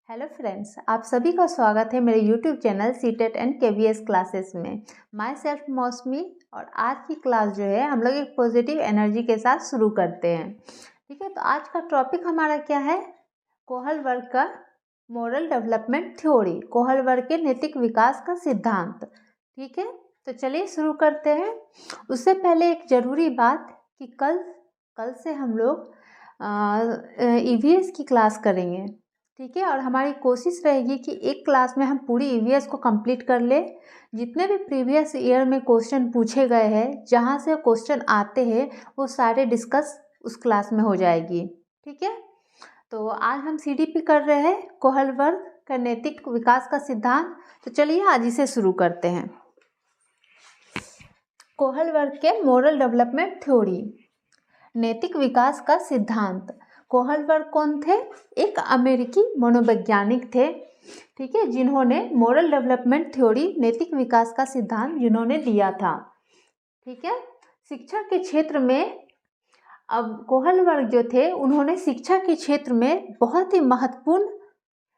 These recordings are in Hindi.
हेलो फ्रेंड्स, आप सभी का स्वागत है मेरे YouTube channel CTET and KVS classes में। माई सेल्फ मौसमी। और आज की क्लास जो है हम लोग एक पॉजिटिव एनर्जी के साथ शुरू करते हैं। ठीक है, तो आज का टॉपिक हमारा क्या है? कोहलबर्ग का मोरल डेवलपमेंट थ्योरी, कोहलबर्ग के नैतिक विकास का सिद्धांत। ठीक है, तो चलिए शुरू करते हैं। उससे पहले एक ज़रूरी बात कि कल से हम लोग ईवीएस की क्लास करेंगे। ठीक है, और हमारी कोशिश रहेगी कि एक क्लास में हम पूरी ईवीएस को कंप्लीट कर ले। जितने भी प्रीवियस ईयर में क्वेश्चन पूछे गए हैं, जहाँ से क्वेश्चन आते हैं, वो सारे डिस्कस उस क्लास में हो जाएगी। ठीक है, तो आज हम सीडीपी कर रहे हैं, कोहलबर्ग का नैतिक विकास का सिद्धांत। तो चलिए आज इसे शुरू करते हैं। कोहलबर्ग के मोरल डेवलपमेंट थ्योरी, नैतिक विकास का सिद्धांत। कोहलबर्ग कौन थे? एक अमेरिकी मनोवैज्ञानिक थे। ठीक है, जिन्होंने मोरल डेवलपमेंट थ्योरी, नैतिक विकास का सिद्धांत जिन्होंने दिया था। ठीक है, शिक्षा के क्षेत्र में अब कोहलबर्ग जो थे, उन्होंने शिक्षा के क्षेत्र में बहुत ही महत्वपूर्ण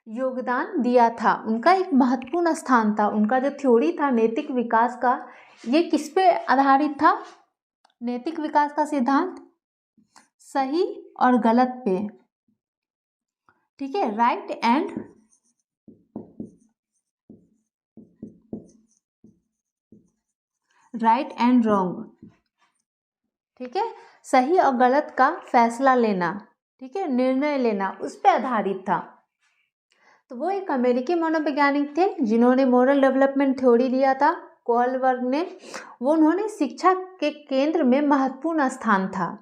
योगदान दिया था। उनका एक महत्वपूर्ण स्थान था। उनका जो थ्योरी था नैतिक विकास का, ये किस पे आधारित था? नैतिक विकास का सिद्धांत सही और गलत पे। ठीक है, राइट एंड रॉन्ग। ठीक है, सही और गलत का फैसला लेना, ठीक है, निर्णय लेना, उस पे आधारित था। तो वो एक अमेरिकी मनोवैज्ञानिक थे जिन्होंने मोरल डेवलपमेंट थ्योरी दिया था, कोहलबर्ग ने। उन्होंने शिक्षा के केंद्र में महत्वपूर्ण स्थान था।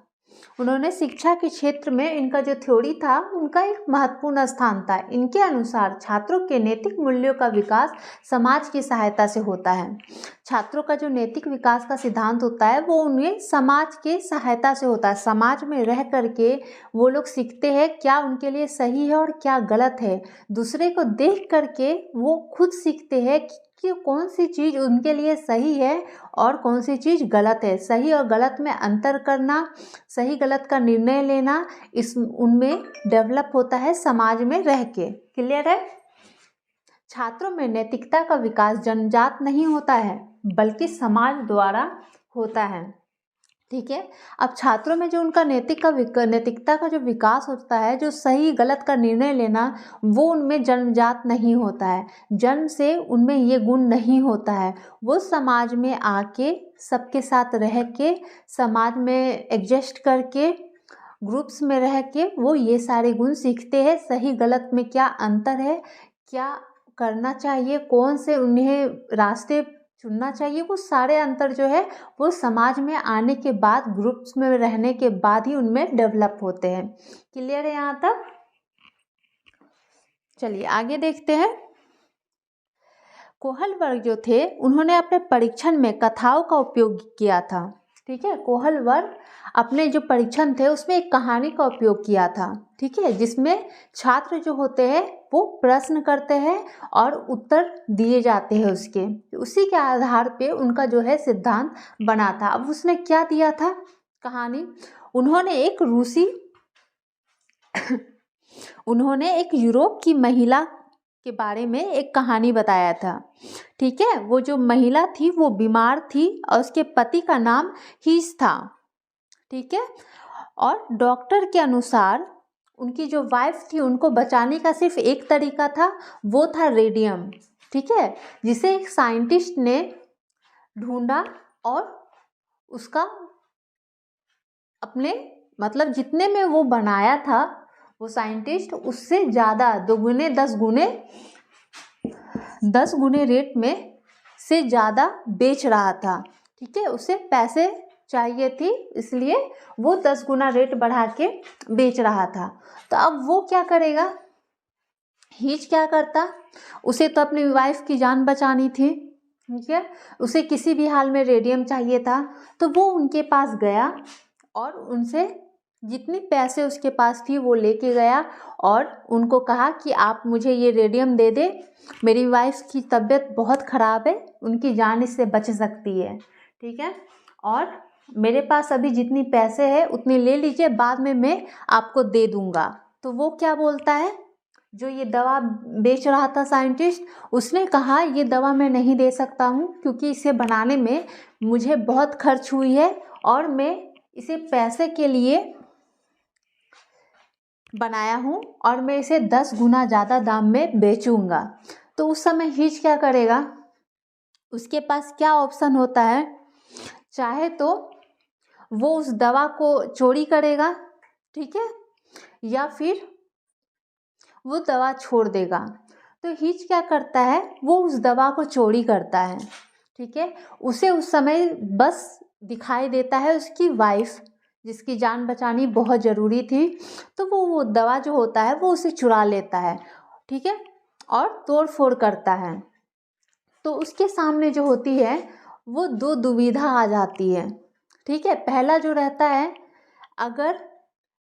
उन्होंने शिक्षा के क्षेत्र में इनका जो थ्योरी था, उनका एक महत्वपूर्ण स्थान था। इनके अनुसार छात्रों के नैतिक मूल्यों का विकास समाज की सहायता से होता है। छात्रों का जो नैतिक विकास का सिद्धांत होता है, वो उन्हें समाज के सहायता से होता है। समाज में रह करके वो लोग सीखते हैं क्या उनके लिए सही है और क्या गलत है। दूसरे को देख करके वो खुद सीखते हैं कि कौन सी चीज़ उनके लिए सही है और कौन सी चीज़ गलत है। सही और गलत में अंतर करना, सही गलत का निर्णय लेना, इस उनमें डेवलप होता है समाज में रह के। क्लियर है? छात्रों में नैतिकता का विकास जन्मजात नहीं होता है, बल्कि समाज द्वारा होता है। ठीक है, अब छात्रों में जो उनका नैतिकता का जो विकास होता है, जो सही गलत का निर्णय लेना, वो उनमें जन्मजात नहीं होता है। जन्म से उनमें ये गुण नहीं होता है। वो समाज में आके सबके साथ रह के, समाज में एडजस्ट करके, ग्रुप्स में रह के वो ये सारे गुण सीखते हैं। सही गलत में क्या अंतर है, क्या करना चाहिए, कौन से उन्हें रास्ते चुनना चाहिए, वो सारे अंतर जो है वो समाज में आने के बाद, ग्रुप्स में रहने के बाद ही उनमें डेवलप होते हैं। क्लियर है यहाँ तक? चलिए आगे देखते हैं। कोहलबर्ग जो थे, उन्होंने अपने परीक्षण में कथाओं का उपयोग किया था। ठीक है, कोहलबर्ग अपने जो परीक्षण थे उसमें एक कहानी का उपयोग किया था। ठीक है, जिसमें छात्र जो होते हैं वो प्रश्न करते हैं और उत्तर दिए जाते हैं उसके, उसी के आधार पे उनका जो है सिद्धांत बना था। अब उसने क्या दिया था कहानी? उन्होंने एक यूरोप की महिला के बारे में एक कहानी बताया था। ठीक है, वो जो महिला थी वो बीमार थी और उसके पति का नाम हीस था। ठीक है, और डॉक्टर के अनुसार उनकी जो वाइफ थी, उनको बचाने का सिर्फ एक तरीका था, वो था रेडियम। ठीक है, जिसे एक साइंटिस्ट ने ढूंढा और उसका अपने मतलब जितने में वो बनाया था, वो साइंटिस्ट उससे ज़्यादा 10 गुने रेट में से ज़्यादा बेच रहा था। ठीक है, उसे पैसे चाहिए थी, इसलिए वो 10 गुना रेट बढ़ा के बेच रहा था। तो अब वो क्या करेगा? हीच क्या करता? उसे तो अपनी वाइफ की जान बचानी थी। ठीक है, उसे किसी भी हाल में रेडियम चाहिए था। तो वो उनके पास गया और उनसे जितने पैसे उसके पास थी वो लेके गया और उनको कहा कि आप मुझे ये रेडियम दे दे, मेरी वाइफ की तबीयत बहुत ख़राब है, उनकी जान इससे बच सकती है। ठीक है, और मेरे पास अभी जितनी पैसे है उतनी ले लीजिए, बाद में मैं आपको दे दूँगा। तो वो क्या बोलता है? जो ये दवा बेच रहा था साइंटिस्ट, उसने कहा ये दवा मैं नहीं दे सकता हूँ क्योंकि इसे बनाने में मुझे बहुत खर्च हुई है और मैं इसे पैसे के लिए बनाया हूँ और मैं इसे 10 गुना ज़्यादा दाम में बेचूंगा। तो उस समय हिच क्या करेगा, उसके पास क्या ऑप्शन होता है, चाहे तो वो उस दवा को चोरी करेगा, ठीक है, या फिर वो दवा छोड़ देगा। तो हिच क्या करता है, वो उस दवा को चोरी करता है, ठीक है। उसे उस समय बस दिखाई देता है उसकी वाइफ, जिसकी जान बचानी बहुत ज़रूरी थी, तो वो दवा जो होता है वो उसे चुरा लेता है, ठीक है, और तोड़ फोड़ करता है। तो उसके सामने जो होती है वो दो दुविधा आ जाती है, ठीक है। पहला जो रहता है, अगर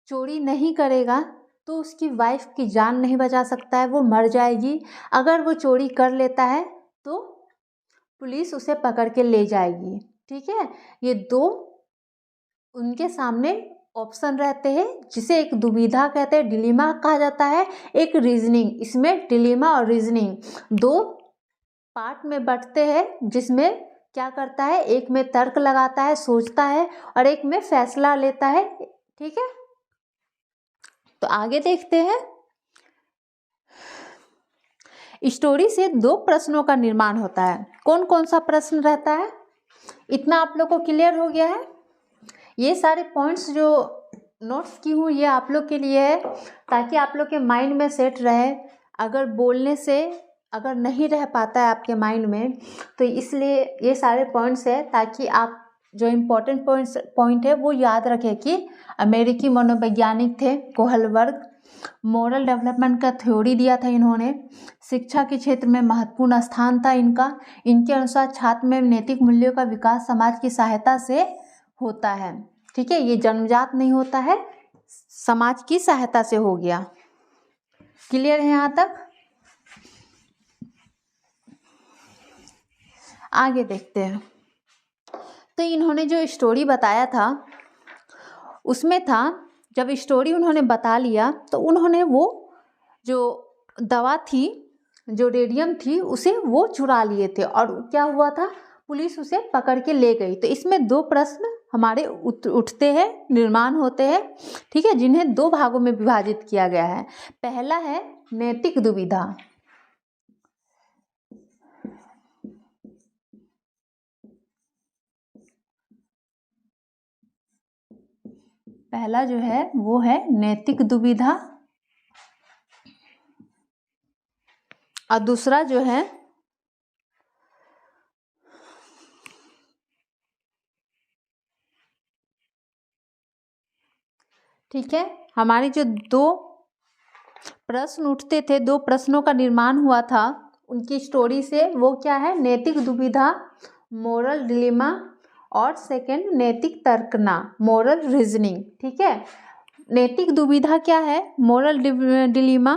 चोरी नहीं करेगा तो उसकी वाइफ की जान नहीं बचा सकता है, वो मर जाएगी। अगर वो चोरी कर लेता है तो पुलिस उसे पकड़ के ले जाएगी, ठीक है। ये दो उनके सामने ऑप्शन रहते हैं, जिसे एक दुविधा कहते हैं, डिलेमा कहा जाता है, एक रीजनिंग। इसमें डिलेमा और रीजनिंग दो पार्ट में बंटते हैं, जिसमें क्या करता है, एक में तर्क लगाता है, सोचता है, और एक में फैसला लेता है, ठीक है। तो आगे देखते हैं। स्टोरी से 2 प्रश्नों का निर्माण होता है। कौन कौन सा प्रश्न रहता है, इतना आप लोग को क्लियर हो गया है। ये सारे पॉइंट्स जो नोट्स की हूँ ये आप लोग के लिए है, ताकि आप लोग के माइंड में सेट रहे। अगर बोलने से अगर नहीं रह पाता है आपके माइंड में, तो इसलिए ये सारे पॉइंट्स है, ताकि आप जो इम्पोर्टेंट पॉइंट है वो याद रखें कि अमेरिकी मनोवैज्ञानिक थे कोहलबर्ग। मोरल डेवलपमेंट का थ्योरी दिया था इन्होंने। शिक्षा के क्षेत्र में महत्वपूर्ण स्थान था इनका। इनके अनुसार छात्र में नैतिक मूल्यों का विकास समाज की सहायता से होता है, ठीक है। ये जन्मजात नहीं होता है, समाज की सहायता से हो गया। क्लियर है यहाँ तक। आगे देखते हैं। तो इन्होंने जो स्टोरी बताया था उसमें था, जब स्टोरी उन्होंने बता लिया तो उन्होंने वो जो दवा थी, जो रेडियम थी, उसे वो चुरा लिए थे, और क्या हुआ था, पुलिस उसे पकड़ के ले गई। तो इसमें 2 प्रश्न हमारे उठते हैं, निर्माण होते हैं, ठीक है, जिन्हें 2 भागों में विभाजित किया गया है। पहला है नैतिक दुविधा। पहला जो है वो है नैतिक दुविधा, और दूसरा जो है ठीक है, हमारे जो 2 प्रश्न उठते थे, 2 प्रश्नों का निर्माण हुआ था उनकी स्टोरी से, वो क्या है, नैतिक दुविधा, मोरल डिलेमा, और सेकंड नैतिक तर्कना, मोरल रीजनिंग, ठीक है। नैतिक दुविधा क्या है, मोरल डिलेमा।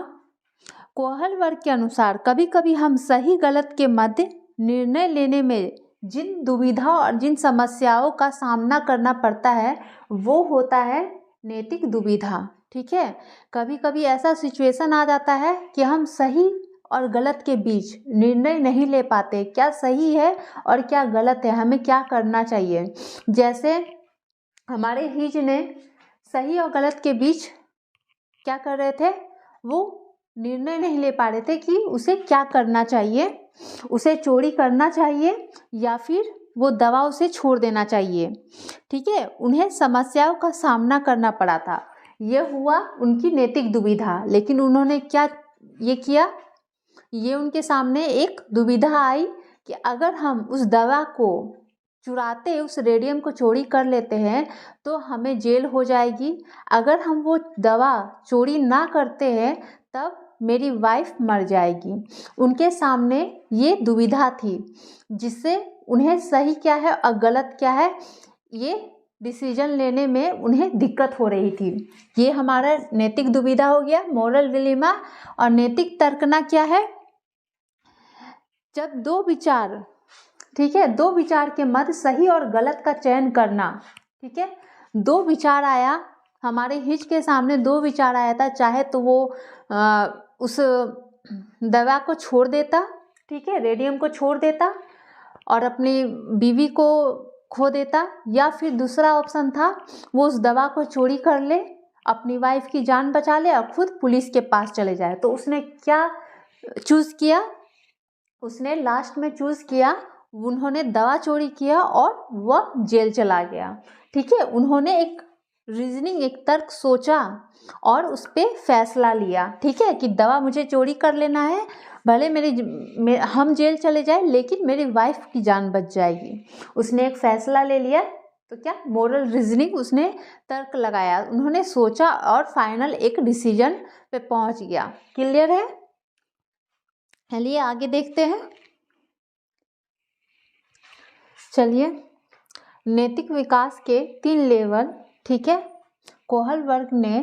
कोहलबर्ग के अनुसार कभी कभी हम सही गलत के मध्य निर्णय लेने में जिन दुविधा और जिन समस्याओं का सामना करना पड़ता है वो होता है नैतिक दुविधा, ठीक है। कभी कभी ऐसा सिचुएशन आ जाता है कि हम सही और गलत के बीच निर्णय नहीं ले पाते, क्या सही है और क्या गलत है, हमें क्या करना चाहिए। जैसे हमारे हिज ने सही और गलत के बीच क्या कर रहे थे, वो निर्णय नहीं ले पा रहे थे कि उसे क्या करना चाहिए, उसे चोरी करना चाहिए या फिर वो दवा उसे छोड़ देना चाहिए, ठीक है। उन्हें समस्याओं का सामना करना पड़ा था, यह हुआ उनकी नैतिक दुविधा। लेकिन उन्होंने क्या ये किया, ये उनके सामने एक दुविधा आई कि अगर हम उस दवा को चुराते, उस रेडियम को चोरी कर लेते हैं तो हमें जेल हो जाएगी। अगर हम वो दवा चोरी ना करते हैं तब मेरी वाइफ मर जाएगी। उनके सामने ये दुविधा थी, जिससे उन्हें सही क्या है और गलत क्या है ये डिसीजन लेने में उन्हें दिक्कत हो रही थी। ये हमारा नैतिक दुविधा हो गया, मोरल डिलेमा। और नैतिक तर्कना क्या है, जब 2 विचार, ठीक है, 2 विचार के मध्य सही और गलत का चयन करना, ठीक है। 2 विचार आया हमारे हिच के सामने, 2 विचार आया था, चाहे तो वो उस दवा को छोड़ देता, ठीक है, रेडियम को छोड़ देता और अपनी बीवी को खो देता, या फिर दूसरा ऑप्शन था वो उस दवा को चोरी कर ले, अपनी वाइफ की जान बचा ले और खुद पुलिस के पास चले जाए। तो उसने क्या चूज़ किया? उसने लास्ट में चूज़ किया, उन्होंने दवा चोरी किया और वह जेल चला गया। ठीक है, उन्होंने एक रीजनिंग, एक तर्क सोचा और उस पर फैसला लिया, ठीक है, कि दवा मुझे चोरी कर लेना है, भले हम जेल चले जाए लेकिन मेरी वाइफ की जान बच जाएगी। उसने एक फैसला ले लिया, तो क्या मोरल रीजनिंग, उसने तर्क लगाया, उन्होंने सोचा और फाइनल एक डिसीजन पे पहुंच गया। क्लियर है? चलिए आगे देखते हैं। चलिए, नैतिक विकास के 3 लेवल, ठीक है, कोहलबर्ग ने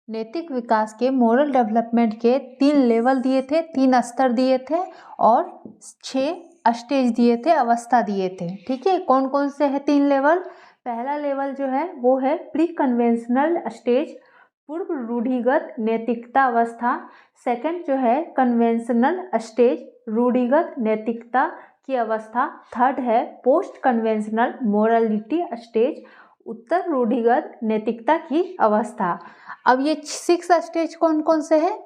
नैतिक विकास के, मोरल डेवलपमेंट के 3 लेवल दिए थे, 3 स्तर दिए थे और 6 स्टेज दिए थे, अवस्था दिए थे। ठीक है, कौन कौन से है 3 लेवल? पहला लेवल जो है वो है प्री कन्वेंशनल स्टेज, पूर्व रूढ़िगत नैतिकता अवस्था। सेकंड जो है कन्वेंशनल स्टेज, रूढ़िगत नैतिकता की अवस्था। थर्ड है पोस्ट कन्वेंशनल मोरालिटी स्टेज, उत्तर रूढ़िगत नैतिकता की अवस्था। अब ये 6 स्टेज कौन कौन से हैं?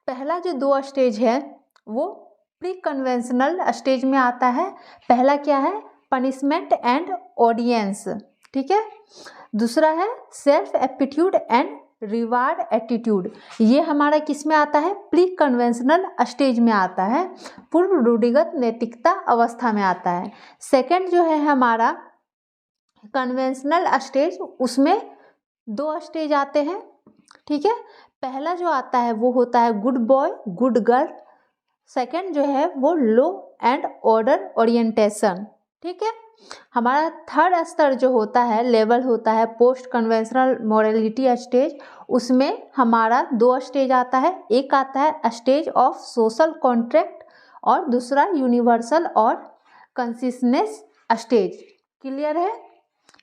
पहला जो 2 स्टेज है वो प्री कन्वेंशनल स्टेज में आता है। पहला क्या है? पनिशमेंट एंड ऑडियंस, ठीक है। दूसरा है self aptitude and reward attitude, ये हमारा किस में आता है? प्री कन्वेंशनल स्टेज में आता है, पूर्व रूढ़िगत नैतिकता अवस्था में आता है। सेकंड जो है हमारा कन्वेंशनल स्टेज, उसमें 2 स्टेज आते हैं, ठीक है। पहला जो आता है वो होता है good boy good girl, second जो है वो लो एंड ऑर्डर ओरिएंटेशन, ठीक है। हमारा थर्ड स्तर जो होता है, लेवल होता है पोस्ट कन्वेंशनल मोरालिटी स्टेज, उसमें हमारा 2 स्टेज आता है। एक आता है स्टेज ऑफ सोशल कॉन्ट्रैक्ट और दूसरा यूनिवर्सल और कंसिस्टेंस स्टेज। क्लियर है?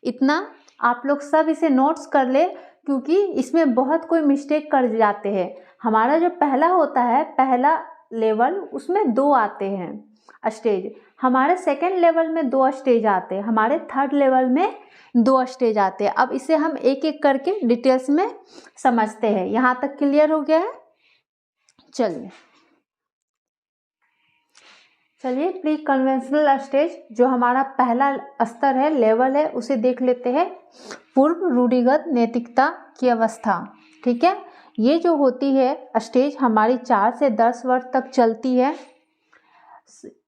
इतना आप लोग सब इसे नोट्स कर ले, क्योंकि इसमें बहुत कोई मिस्टेक कर जाते हैं। हमारा जो पहला होता है, पहला लेवल, उसमें 2 आते हैं स्टेज। हमारे सेकंड लेवल में 2 स्टेज आते हैं, हमारे थर्ड लेवल में 2 स्टेज आते हैं। अब इसे हम एक एक करके डिटेल्स में समझते हैं। यहाँ तक क्लियर हो गया है? चलिए प्री कन्वेंशनल स्टेज जो हमारा पहला स्तर है, लेवल है, उसे देख लेते हैं। पूर्व रूढ़िगत नैतिकता की अवस्था, ठीक है। ये जो होती है स्टेज हमारी 4 से 10 वर्ष तक चलती है।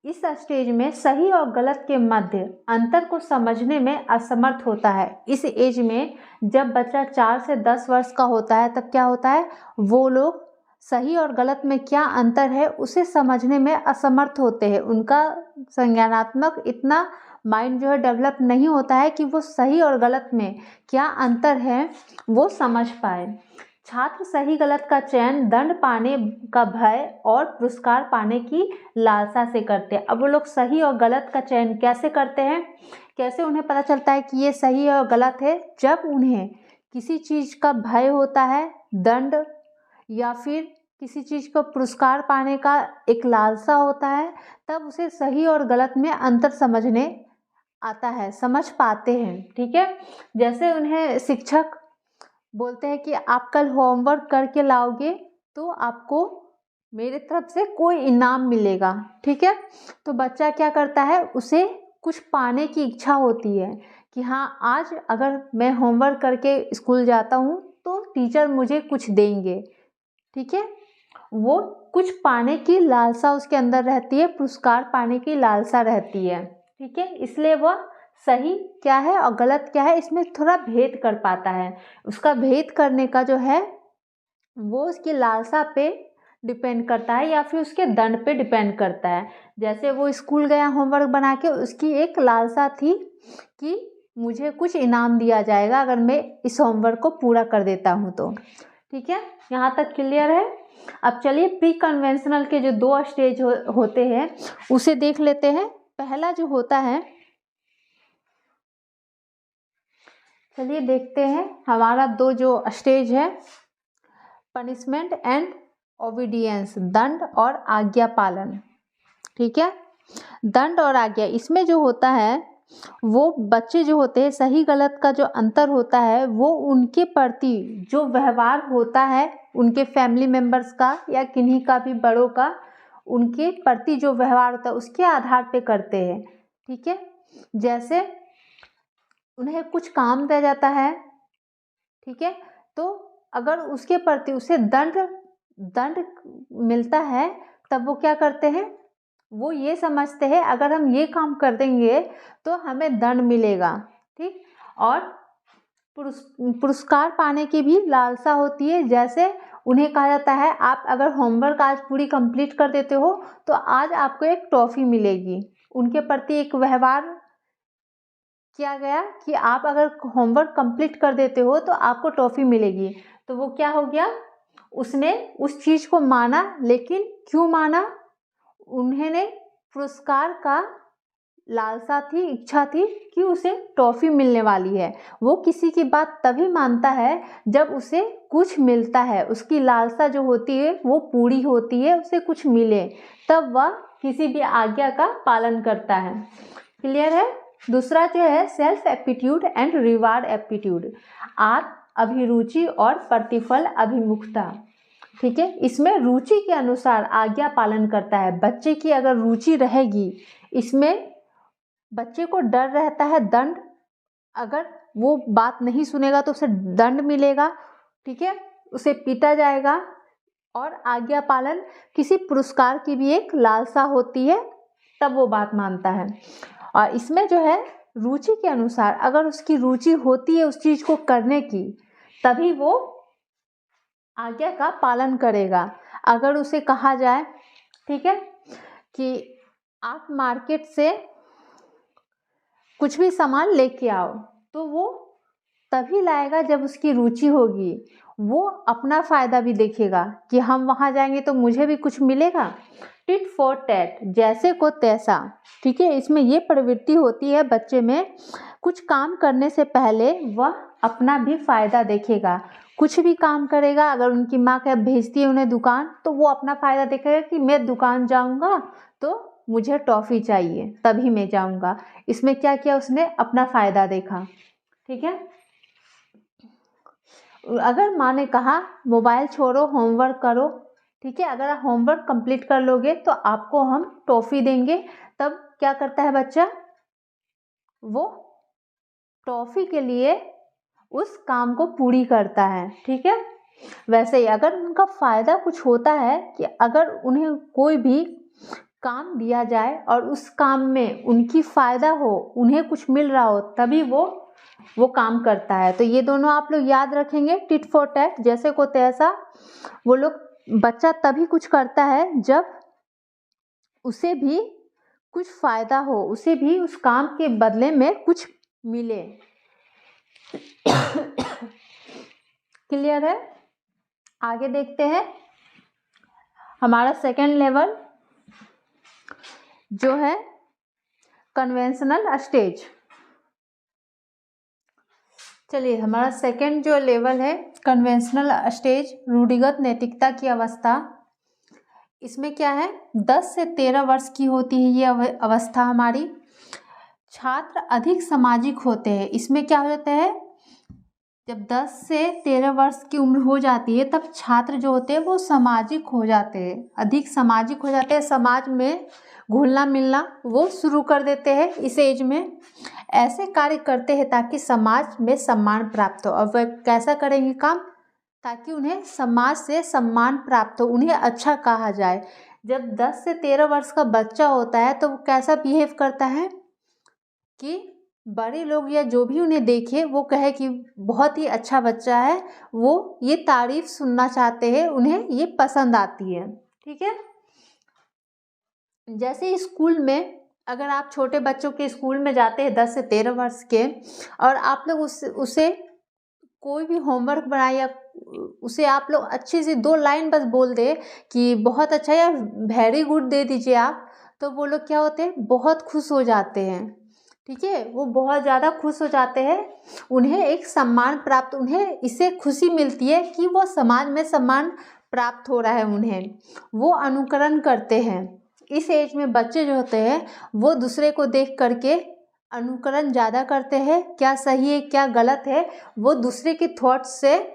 इस स्टेज में सही और गलत के मध्य अंतर को समझने में असमर्थ होता है। इस एज में जब बच्चा 4 से 10 वर्ष का होता है, तब क्या होता है, वो लोग सही और गलत में क्या अंतर है उसे समझने में असमर्थ होते हैं। उनका संज्ञानात्मक इतना माइंड जो है डेवलप नहीं होता है कि वो सही और गलत में क्या अंतर है वो समझ पाए। छात्र सही गलत का चयन दंड पाने का भय और पुरस्कार पाने की लालसा से करते हैं। अब वो लोग सही और गलत का चयन कैसे करते हैं, कैसे उन्हें पता चलता है कि ये सही और गलत है? जब उन्हें किसी चीज़ का भय होता है, दंड या फिर किसी चीज़ को पुरस्कार पाने का एक लालसा होता है, तब उसे सही और गलत में अंतर समझने आता है, समझ पाते हैं, ठीक है। जैसे उन्हें शिक्षक बोलते हैं कि आप कल होमवर्क करके लाओगे तो आपको मेरे तरफ से कोई इनाम मिलेगा, ठीक है। तो बच्चा क्या करता है, उसे कुछ पाने की इच्छा होती है कि हाँ, आज अगर मैं होमवर्क करके स्कूल जाता हूँ तो टीचर मुझे कुछ देंगे, ठीक है। वो कुछ पाने की लालसा उसके अंदर रहती है, पुरस्कार पाने की लालसा रहती है, ठीक है। इसलिए वह सही क्या है और गलत क्या है इसमें थोड़ा भेद कर पाता है। उसका भेद करने का जो है वो उसकी लालसा पे डिपेंड करता है या फिर उसके दंड पे डिपेंड करता है। जैसे वो स्कूल गया होमवर्क बना के, उसकी एक लालसा थी कि मुझे कुछ इनाम दिया जाएगा अगर मैं इस होमवर्क को पूरा कर देता हूँ तो, ठीक है। यहाँ तक क्लियर है? अब चलिए प्री कन्वेंशनल के जो 2 स्टेज होते हैं उसे देख लेते हैं। पहला जो होता है, चलिए देखते हैं हमारा 2 जो स्टेज है। पनिशमेंट एंड ओबीडियंस, दंड और आज्ञा पालन। ठीक है, दंड और आज्ञा, इसमें जो होता है वो बच्चे जो होते हैं, सही गलत का जो अंतर होता है वो उनके प्रति जो व्यवहार होता है उनके फैमिली मेम्बर्स का या किन्हीं का भी बड़ों का, उनके प्रति जो व्यवहार होता है उसके आधार पे करते हैं। ठीक है, जैसे उन्हें कुछ काम दिया जाता है, ठीक है, तो अगर उसके प्रति उसे दंड मिलता है तब वो क्या करते हैं, वो ये समझते हैं अगर हम ये काम कर देंगे तो हमें दंड मिलेगा। ठीक, और पुरस्कार पाने की भी लालसा होती है। जैसे उन्हें कहा जाता है आप अगर होमवर्क आज पूरी कंप्लीट कर देते हो तो आज आपको एक ट्रॉफी मिलेगी। उनके प्रति एक व्यवहार किया गया कि आप अगर होमवर्क कंप्लीट कर देते हो तो आपको ट्रॉफी मिलेगी। तो वो क्या हो गया, उसने उस चीज़ को माना, लेकिन क्यों माना, उन्होंने पुरस्कार का लालसा थी, इच्छा थी कि उसे ट्रॉफी मिलने वाली है। वो किसी की बात तभी मानता है जब उसे कुछ मिलता है, उसकी लालसा जो होती है वो पूरी होती है, उसे कुछ मिले, तब वह किसी भी आज्ञा का पालन करता है। क्लियर है। दूसरा जो है self aptitude and reward aptitude, आत्म अभिरुचि और प्रतिफल अभिमुखता। ठीक है, इसमें रुचि के अनुसार आज्ञा पालन करता है। बच्चे की अगर रुचि रहेगी, इसमें बच्चे को डर रहता है दंड, अगर वो बात नहीं सुनेगा तो उसे दंड मिलेगा। ठीक है, उसे पीटा जाएगा। और आज्ञा पालन, किसी पुरस्कार की भी एक लालसा होती है, तब वो बात मानता है। और इसमें जो है रुचि के अनुसार, अगर उसकी रुचि होती है उस चीज़ को करने की, तभी वो आज्ञा का पालन करेगा। अगर उसे कहा जाए, ठीक है, कि आप मार्केट से कुछ भी सामान लेके आओ, तो वो तभी लाएगा जब उसकी रुचि होगी। वो अपना फ़ायदा भी देखेगा कि हम वहाँ जाएंगे तो मुझे भी कुछ मिलेगा। टिट फॉर टैट, जैसे को तैसा। ठीक है, इसमें ये प्रवृत्ति होती है बच्चे में, कुछ काम करने से पहले वह अपना भी फ़ायदा देखेगा। कुछ भी काम करेगा, अगर उनकी माँ क्या भेजती है उन्हें दुकान, तो वो अपना फ़ायदा देखेगा कि मैं दुकान जाऊँगा तो मुझे टॉफ़ी चाहिए तभी मैं जाऊँगा। इसमें क्या किया उसने, अपना फ़ायदा देखा। ठीक है, अगर माँ ने कहा मोबाइल छोड़ो होमवर्क करो, ठीक है, अगर आप होमवर्क कंप्लीट कर लोगे तो आपको हम टॉफ़ी देंगे, तब क्या करता है बच्चा, वो टॉफ़ी के लिए उस काम को पूरी करता है। ठीक है, वैसे ही अगर उनका फ़ायदा कुछ होता है कि अगर उन्हें कोई भी काम दिया जाए और उस काम में उनकी फ़ायदा हो, उन्हें कुछ मिल रहा हो, तभी वो काम करता है। तो ये दोनों आप लोग याद रखेंगे, टिट फॉर टैट, जैसे को तैसा। वो लोग, बच्चा तभी कुछ करता है जब उसे भी कुछ फ़ायदा हो, उसे भी उस काम के बदले में कुछ मिले। क्लियर है। आगे देखते हैं, हमारा सेकेंड लेवल जो है कन्वेंशनल स्टेज। चलिए, हमारा सेकेंड जो लेवल है कन्वेंशनल स्टेज, रूढ़िगत नैतिकता की अवस्था। इसमें क्या है, 10 से 13 वर्ष की होती है ये अवस्था हमारी। छात्र अधिक सामाजिक होते हैं। इसमें क्या हो जाता है, जब 10 से 13 वर्ष की उम्र हो जाती है तब छात्र जो होते हैं वो सामाजिक हो जाते हैं, अधिक सामाजिक हो जाते हैं, समाज में घुलना मिलना वो शुरू कर देते हैं इस एज में। ऐसे कार्य करते हैं ताकि समाज में सम्मान प्राप्त हो। और वह कैसा करेंगे काम, ताकि उन्हें समाज से सम्मान प्राप्त हो, उन्हें अच्छा कहा जाए। जब 10 से 13 वर्ष का बच्चा होता है तो वो कैसा बिहेव करता है कि बड़े लोग या जो भी उन्हें देखे वो कहे कि बहुत ही अच्छा बच्चा है, वो ये तारीफ सुनना चाहते हैं, उन्हें ये पसंद आती है। ठीक है, जैसे स्कूल में, अगर आप छोटे बच्चों के स्कूल में जाते हैं 10 से 13 वर्ष के, और आप लोग उसे कोई भी होमवर्क बनाए या उसे आप लोग अच्छे से 2 लाइन बस बोल दे कि बहुत अच्छा या वेरी गुड दे दीजिए आप, तो वो लोग क्या होते हैं, बहुत खुश हो जाते हैं ठीक है, वो बहुत ज़्यादा खुश हो जाते हैं, उन्हें एक सम्मान प्राप्त, उन्हें इससे खुशी मिलती है कि वो समाज में सम्मान प्राप्त हो रहा है उन्हें, वो अनुकरण करते हैं। इस एज में बच्चे जो होते हैं वो दूसरे को देख करके अनुकरण ज़्यादा करते हैं, क्या सही है क्या गलत है वो दूसरे के थॉट्स से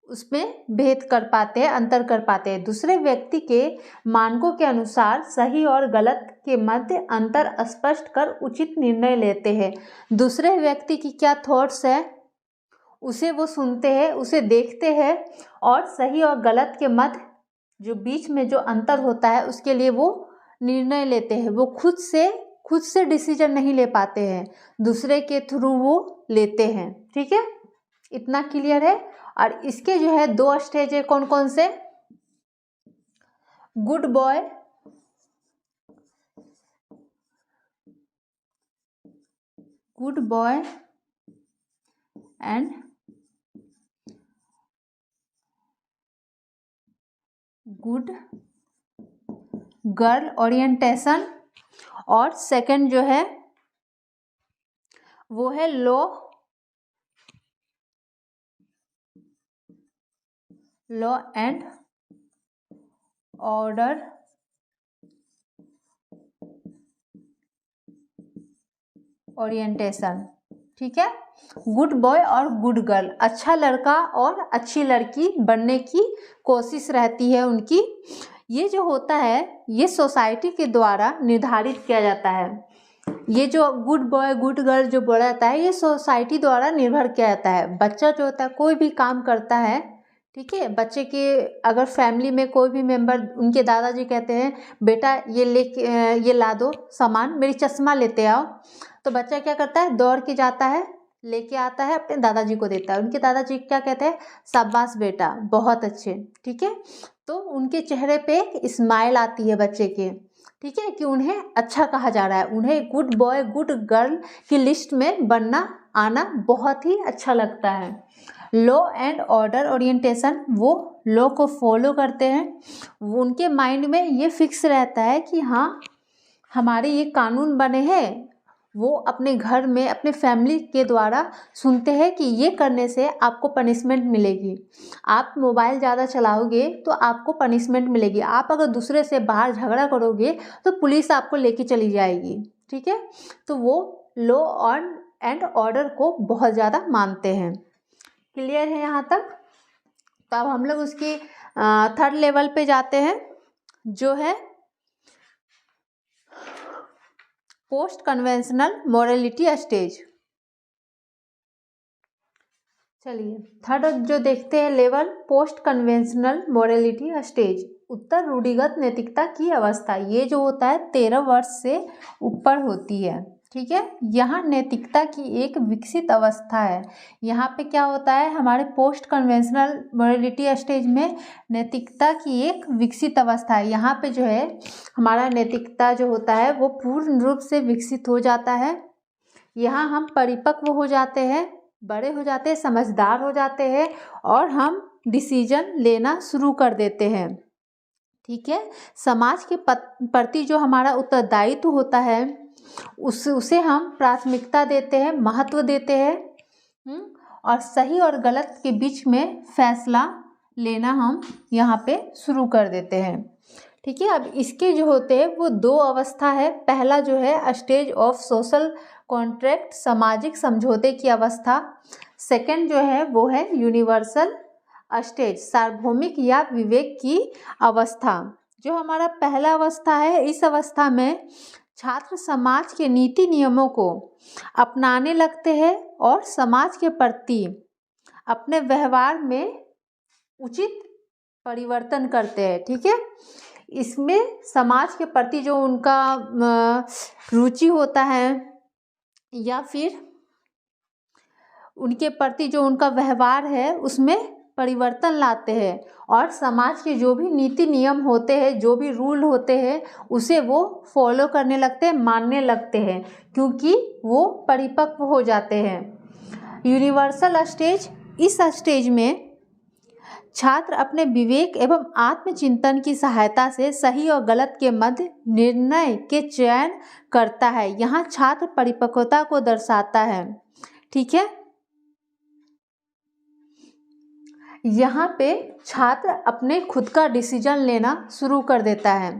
उसमें भेद कर पाते हैं, अंतर कर पाते हैं। दूसरे व्यक्ति के मानकों के अनुसार सही और गलत के मध्य अंतर स्पष्ट कर उचित निर्णय लेते हैं। दूसरे व्यक्ति की क्या थॉट्स है उसे वो सुनते हैं, उसे देखते हैं और सही और गलत के मध्य जो बीच में जो अंतर होता है उसके लिए वो निर्णय लेते हैं। वो खुद से डिसीजन नहीं ले पाते हैं, दूसरे के थ्रू वो लेते हैं। ठीक है, इतना क्लियर है। और इसके जो है 2 स्टेज है, कौन कौन से? Good boy and good girl orientation, और सेकंड जो है वो है लॉ एंड ऑर्डर ओरिएंटेशन। ठीक है, गुड बॉय और गुड गर्ल, अच्छा लड़का और अच्छी लड़की बनने की कोशिश रहती है उनकी। ये जो होता है ये सोसाइटी के द्वारा निर्धारित किया जाता है। ये जो गुड बॉय गुड गर्ल जो बोला जाता है ये सोसाइटी द्वारा निर्भर किया जाता है। बच्चा जो होता है कोई भी काम करता है, ठीक है, बच्चे के अगर फैमिली में कोई भी मेंबर, उनके दादाजी कहते हैं बेटा ये ला दो सामान, मेरी चश्मा लेते आओ, तो बच्चा क्या करता है, दौड़ के जाता है, लेके आता है, अपने दादाजी को देता है। उनके दादाजी क्या कहते हैं, शाबाश बेटा, बहुत अच्छे। ठीक है, तो उनके चेहरे पे एक स्माइल आती है बच्चे के, ठीक है, कि उन्हें अच्छा कहा जा रहा है, उन्हें गुड बॉय गुड गर्ल की लिस्ट में बनना आना बहुत ही अच्छा लगता है। लॉ एंड ऑर्डर ओरिएंटेशन, वो लॉ को फॉलो करते हैं, उनके माइंड में ये फिक्स रहता है कि हाँ हमारे ये कानून बने हैं। वो अपने घर में अपने फैमिली के द्वारा सुनते हैं कि ये करने से आपको पनिशमेंट मिलेगी, आप मोबाइल ज़्यादा चलाओगे तो आपको पनिशमेंट मिलेगी, आप अगर दूसरे से बाहर झगड़ा करोगे तो पुलिस आपको लेके चली जाएगी। ठीक है, तो वो लॉ एंड ऑर्डर को बहुत ज़्यादा मानते हैं। क्लियर है यहाँ तक? तो अब हम लोग उसकी 3rd लेवल पे जाते हैं जो है पोस्ट कन्वेंशनल मोरालिटी स्टेज। चलिए 3rd जो देखते हैं level, post conventional morality stage, उत्तर रूढ़िगत नैतिकता की अवस्था। ये जो होता है 13 वर्ष से ऊपर होती है। ठीक है, यहाँ नैतिकता की एक विकसित अवस्था है। यहाँ पे क्या होता है, हमारे पोस्ट कन्वेंशनल मोरालिटी स्टेज में नैतिकता की एक विकसित अवस्था है। यहाँ पे जो है हमारा नैतिकता जो होता है वो पूर्ण रूप से विकसित हो जाता है। यहाँ हम परिपक्व हो जाते हैं, बड़े हो जाते हैं, समझदार हो जाते हैं और हम डिसीजन लेना शुरू कर देते हैं। ठीक है, समाज के प्रति जो हमारा उत्तरदायित्व होता है उसे हम प्राथमिकता देते हैं, महत्व देते हैं, और सही और गलत के बीच में फैसला लेना हम यहाँ पे शुरू कर देते हैं। ठीक है, अब इसके जो होते हैं वो 2 अवस्था है। पहला जो है स्टेज ऑफ सोशल कॉन्ट्रैक्ट, सामाजिक समझौते की अवस्था। सेकंड जो है वो है यूनिवर्सल स्टेज, सार्वभौमिक या विवेक की अवस्था। जो हमारा पहला अवस्था है, इस अवस्था में छात्र समाज के नीति नियमों को अपनाने लगते हैं और समाज के प्रति अपने व्यवहार में उचित परिवर्तन करते हैं। ठीक है, इसमें समाज के प्रति जो उनका रुचि होता है या फिर उनके प्रति जो उनका व्यवहार है उसमें परिवर्तन लाते हैं और समाज के जो भी नीति नियम होते हैं, जो भी रूल होते हैं उसे वो फॉलो करने लगते हैं, मानने लगते हैं, क्योंकि वो परिपक्व हो जाते हैं। यूनिवर्सल स्टेज, इस स्टेज में छात्र अपने विवेक एवं आत्मचिंतन की सहायता से सही और गलत के मध्य निर्णय के चयन करता है। यहाँ छात्र परिपक्वता को दर्शाता है। ठीक है, यहाँ पे छात्र अपने खुद का डिसीजन लेना शुरू कर देता है।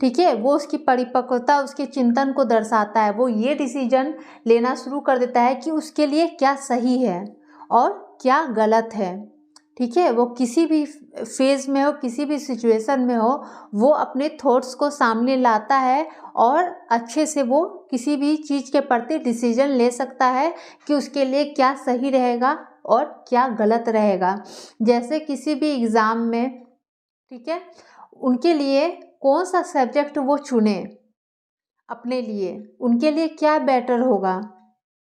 ठीक है, वो उसकी परिपक्वता, उसके चिंतन को दर्शाता है। वो ये डिसीजन लेना शुरू कर देता है कि उसके लिए क्या सही है और क्या गलत है। ठीक है, वो किसी भी फेज में हो, किसी भी सिचुएशन में हो, वो अपने थॉट्स को सामने लाता है और अच्छे से वो किसी भी चीज़ के प्रति डिसीजन ले सकता है कि उसके लिए क्या सही रहेगा और क्या गलत रहेगा। जैसे किसी भी एग्ज़ाम में, ठीक है, उनके लिए कौन सा सब्जेक्ट वो चुने अपने लिए, उनके लिए क्या बेटर होगा,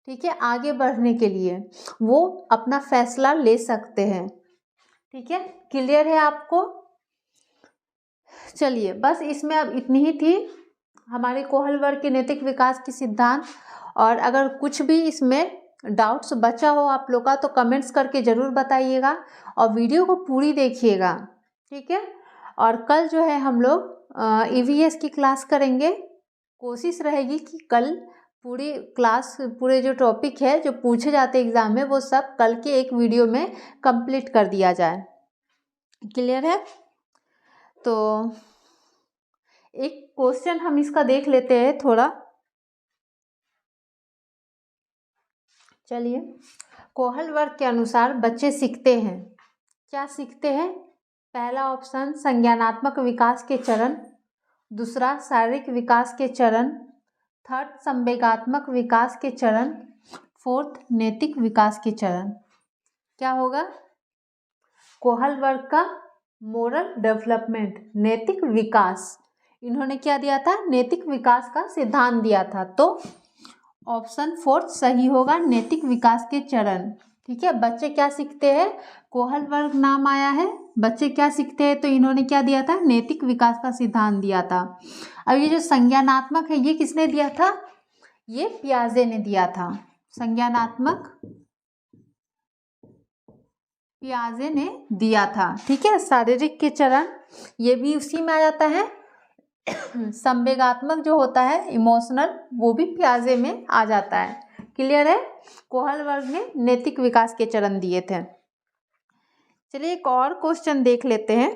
ठीक है, आगे बढ़ने के लिए वो अपना फैसला ले सकते हैं। ठीक है, क्लियर है आपको? चलिए, बस इसमें अब इतनी ही थी हमारे कोहल वर्ग के नैतिक विकास की सिद्धांत। और अगर कुछ भी इसमें डाउट्स बचा हो आप लोग का तो कमेंट्स करके ज़रूर बताइएगा और वीडियो को पूरी देखिएगा। ठीक है, और कल जो है हम लोग EVS की क्लास करेंगे। कोशिश रहेगी कि कल पूरी क्लास, पूरे जो टॉपिक है जो पूछे जाते हैं एग्ज़ाम में, वो सब कल के एक वीडियो में कंप्लीट कर दिया जाए। क्लियर है? तो एक क्वेश्चन हम इसका देख लेते हैं थोड़ा। चलिए, कोहल वर्ग के अनुसार बच्चे सीखते हैं, क्या सीखते हैं? पहला ऑप्शन संज्ञानात्मक विकास के चरण, दूसरा शारीरिक विकास के चरण, थर्ड संवेगात्मक विकास के चरण, फोर्थ नैतिक विकास के चरण। क्या होगा? कोहल वर्ग का मोरल डेवलपमेंट, नैतिक विकास, इन्होंने क्या दिया था? नैतिक विकास का सिद्धांत दिया था। तो ऑप्शन फोर्थ सही होगा, नैतिक विकास के चरण। ठीक है, बच्चे क्या सीखते हैं? कोहल वर्ग नाम आया है, बच्चे क्या सीखते हैं? तो इन्होंने क्या दिया था? नैतिक विकास का सिद्धांत दिया था। अब ये जो संज्ञानात्मक है, ये किसने दिया था? ये पियाजे ने दिया था। संज्ञानात्मक पियाजे ने दिया था। ठीक है, शारीरिक के चरण ये भी उसी में आ जाता है। संवेगात्मक जो होता है, इमोशनल, वो भी पियाजे में आ जाता है। क्लियर है? कोहल वर्ग ने नैतिक विकास के चरण दिए थे। चलिए, एक और क्वेश्चन देख लेते हैं।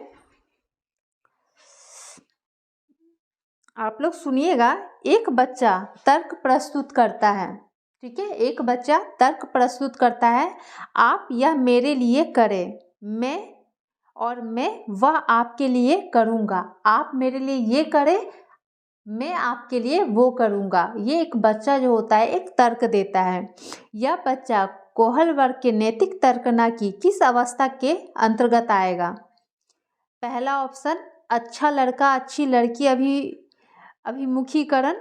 आप लोग सुनिएगा। एक बच्चा तर्क प्रस्तुत करता है। ठीक है, एक बच्चा तर्क प्रस्तुत करता है, आप यह मेरे लिए करें, मैं वह आपके लिए करूँगा। आप मेरे लिए ये करें, मैं आपके लिए वो करूँगा। ये एक बच्चा जो होता है एक तर्क देता है। यह बच्चा कोहल वर्ग के नैतिक तर्कना की किस अवस्था के अंतर्गत आएगा? पहला ऑप्शन अच्छा लड़का अच्छी लड़की अभिमुखीकरण,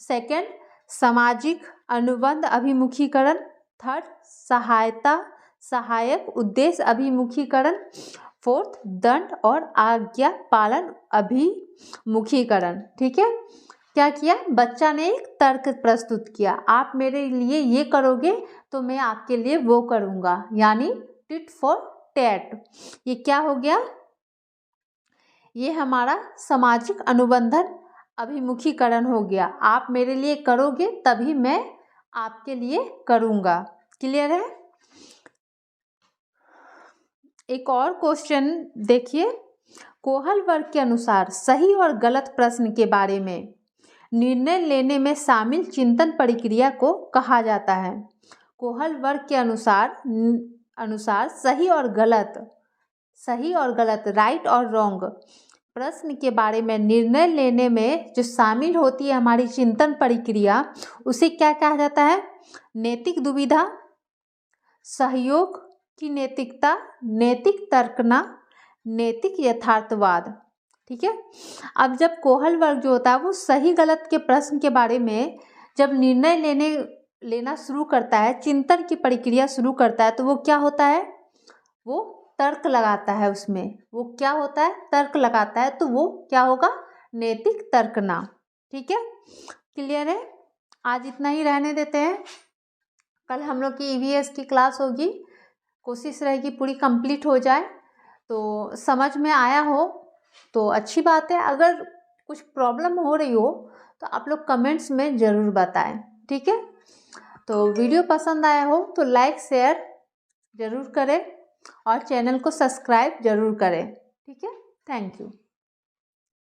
सेकंड सामाजिक अनुबंध अभिमुखीकरण, थर्ड सहायक उद्देश्य अभिमुखीकरण, फोर्थ दंड और आज्ञा पालन अभिमुखीकरण। ठीक है, क्या किया? बच्चा ने एक तर्क प्रस्तुत किया, आप मेरे लिए ये करोगे तो मैं आपके लिए वो करूँगा, यानी टिट फॉर टैट। ये क्या हो गया? ये हमारा सामाजिक अनुबंधन अभिमुखीकरण हो गया। आप मेरे लिए करोगे तभी मैं आपके लिए करूँगा। क्लियर है? एक और क्वेश्चन देखिए। कोहल वर्ग के अनुसार सही और गलत प्रश्न के बारे में निर्णय लेने में शामिल चिंतन प्रक्रिया को कहा जाता है। कोहल वर्ग के अनुसार सही और गलत, राइट और रॉन्ग प्रश्न के बारे में निर्णय लेने में जो शामिल होती है हमारी चिंतन प्रक्रिया, उसे क्या कहा जाता है? नैतिक दुविधा, सहयोग की नैतिकता, नैतिक तर्कना, नैतिक यथार्थवाद। ठीक है, अब जब कोहल वर्ग जो होता है वो सही गलत के प्रश्न के बारे में जब निर्णय लेना शुरू करता है, चिंतन की प्रक्रिया शुरू करता है, तो वो क्या होता है? वो तर्क लगाता है। उसमें वो क्या होता है? तर्क लगाता है। तो वो क्या होगा? नैतिक तर्कना। ठीक है, क्लियर है? आज इतना ही रहने देते हैं। कल हम लोग की EVS की क्लास होगी, कोशिश रहेगी पूरी कंप्लीट हो जाए। तो समझ में आया हो तो अच्छी बात है। अगर कुछ प्रॉब्लम हो रही हो तो आप लोग कमेंट्स में ज़रूर बताएं, ठीक है। तो वीडियो पसंद आया हो तो लाइक शेयर ज़रूर करें और चैनल को सब्सक्राइब ज़रूर करें, ठीक है। Thank you.